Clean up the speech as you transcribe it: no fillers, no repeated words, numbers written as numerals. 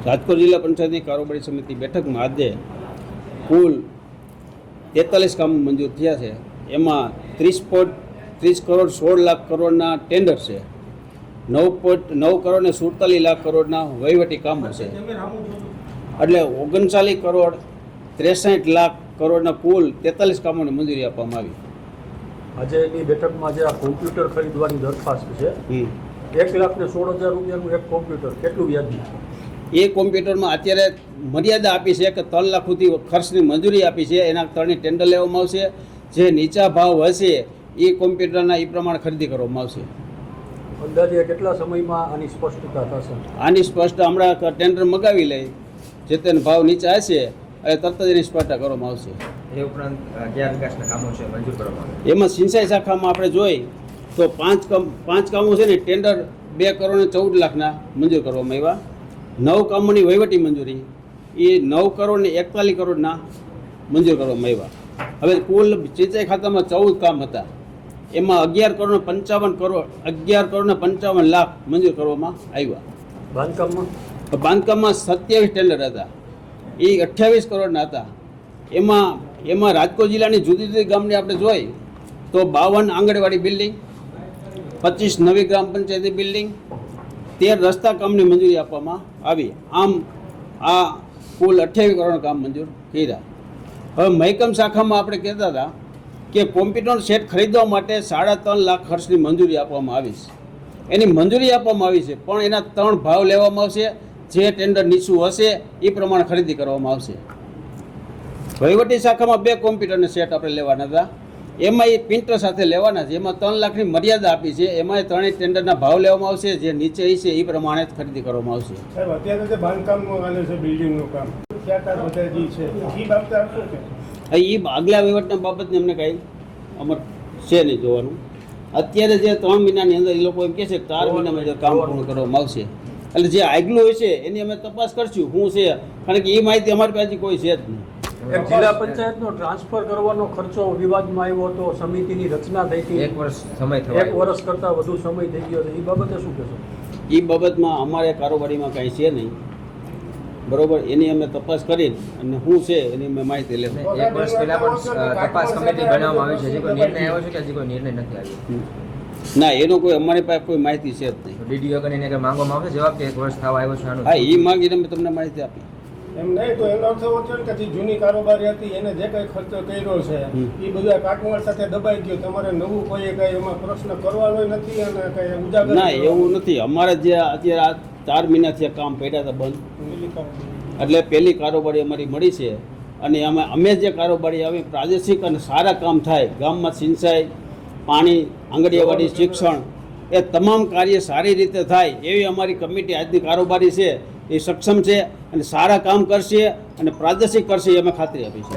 રાજકોટ જિલ્લા પંચાયતની કારોબારી સમિતિ બેઠકમાં આજે કુલ 43 કામ મંજૂર થયા છે. એમાં 30 કરોડ 16 લાખ કરોડના ટેન્ડર છે. 9 કરોડ ને 47 લાખ કરોડના વહીવટી કામો છે. એટલે 39 કરોડ 63 લાખ કરોડના કુલ 43 કામોને મંજૂરી આપવામાં આવી. આજેની બેઠકમાં જે આ કોમ્પ્યુટર ખરીદવાની દરખાસ્ત છે 1,16,000 રૂપિયાનું એક કોમ્પ્યુટર કેટલું વ્યાજબી? એ કોમ્પ્યુટરમાં અત્યારે મર્યાદા આપી છે કે 3 લાખ સુધી ખર્ચની મંજૂરી આપી છે. એના ત્રણેય ટેન્ડર લેવામાં આવશે. જે નીચા ભાવ હશે એ કોમ્પ્યુટરના એ પ્રમાણે ખરીદી કરવામાં આવશે. અંદાજે કેટલા સમયમાં આની સ્પષ્ટતા થશે? આની સ્પષ્ટ હમણાં ટેન્ડર મગાવી લઈ, જે તેને ભાવ નીચા હશે એટલે તરત જ એની સ્પષ્ટતા કરવામાં આવશે. એ ઉપરાંત કયા વિકાસના કામો છે મંજૂર કરવામાં? એમાં સિંચાઈ શાખામાં આપણે જોઈ તો 5 કામો છે ને ટેન્ડર 2 કરોડ ને 14 લાખના મંજૂર કરવામાં આવ્યા. 9 કામોની વહીવટી મંજૂરી એ 9 કરોડ ને 41 કરોડના મંજૂર કરવામાં આવ્યા. હવે કુલ સિંચાઈ ખાતામાં 14 કામ હતા. એમાં 11 કરોડ 55 લાખ મંજૂર કરવામાં આવ્યા. બાંધકામમાં 27 ટેન્ડર હતા. એ 28 કરોડના હતા. એમાં રાજકોટ જિલ્લાની જુદી જુદી ગામની આપણે જોઈ તો 52 આંગણવાડી બિલ્ડિંગ, 25 નવી ગ્રામ પંચાયતી બિલ્ડિંગ, 13 રસ્તા કામની મંજૂરી આપવામાં આવી. આમ આ કુલ 28 કરોડ કામ મંજૂર કર્યા. હવે મહેકમ શાખામાં આપણે કહેતા હતા કે કોમ્પ્યુટર સેટ ખરીદવા માટે 3.5 લાખ ખર્ચની મંજૂરી આપવામાં આવી છે. એની મંજૂરી આપવામાં આવી છે, પણ એના 3 ભાવ લેવામાં આવશે. જે ટેન્ડર નીચું હશે એ પ્રમાણે ખરીદી કરવામાં આવશે. વહીવટી શાખામાં 2 કોમ્પ્યુટરને સેટ આપણે લેવાના હતા. એમાં એ પ્રિન્ટર સાથે લેવાના છે. એમાં 3 લાખની મર્યાદા આપી છે. એમાં ત્રણેય ટેન્ડરના ભાવ લેવામાં આવશે. જે નીચે છે એ પ્રમાણે જ ખરીદી કરવામાં આવશે. સાહેબ, અત્યારે જે બાંધકામનું ચાલે છે, બિલ્ડિંગનું કામ ક્યાં બધા જે છે એ બાબતે આપશો કે એ આગલા વહીવટના બાબતને અમને કાંઈ અમર છે નહીં જોવાનું. અત્યારે જે 3 મહિનાની અંદર એ લોકો એમ કહે છે કે 4 મહિનામાં જે કામ પૂર્ણ કરવામાં આવશે. એટલે જે આગલું હોય છે એની અમે તપાસ કરશું શું છે, કારણ કે એ માહિતી અમારી પાસે કોઈ છે જ નહીં. એક જિલ્લા પંચાયતનો ટ્રાન્સફર કરવાનો ખર્ચો વિવાદમાં આવ્યો હતો. સમિતિની રચના થઈ હતી, 1 વર્ષ સમય થયો, 1 વર્ષ કરતાં વધુ સમય થઈ ગયો છે. એ બાબતે શું કહેશો? એ બાબતમાં અમારે કારોબારીમાં કાંઈ છે નહીં. બરોબર, એની અમે તપાસ કરી અને શું છે એની અમે માહિતી લેશું. 1 વર્ષ પહેલા પણ તપાસ કમિટી બનાવવામાં આવી છે. હજી કોઈ નિર્ણય આવ્યો છે કે હજી કોઈ નિર્ણય નથી આવ્યો? ના, એનો કોઈ અમારી પાસે કોઈ માહિતી છે જ નહીં. ડીડીઓ કરીને કે માંગવામાં આવશે જવાબ કે 1 વર્ષ થવા આવ્યો છે આનું? હા, એ માંગીને અમે તમને માહિતી આપી. એમ નહીં તો એનો અર્થ એવો થયો કે જે જૂની કારોબારી હતી એને જે કંઈ ખર્ચો કર્યો છે એ બધા કાટમાળ સાથે દબાઈ ગયો. તમારે નવું કોઈ કંઈ એમાં પ્રશ્ન કરવાનો નથી અને કંઈ ઉજાગર? ના, એવું નથી. અમારે જે અત્યારે આ 4 મહિનાથી કામ પડ્યા હતા બંધ, એટલે પહેલી કારોબારી અમારી મળી છે. અને અમે જે કારોબારી આવી પ્રાદેશિક અને સારા કામ થાય, ગામમાં સિંચાઈ, પાણી, આંગણવાડી, શિક્ષણ, એ તમામ કાર્ય સારી રીતે થાય એવી અમારી કમિટી આજની કારોબારી છે એ સક્ષમ છે અને સારા કામ કરશે અને પ્રાદેશિક કરશે એ અમે ખાતરી આપી છે.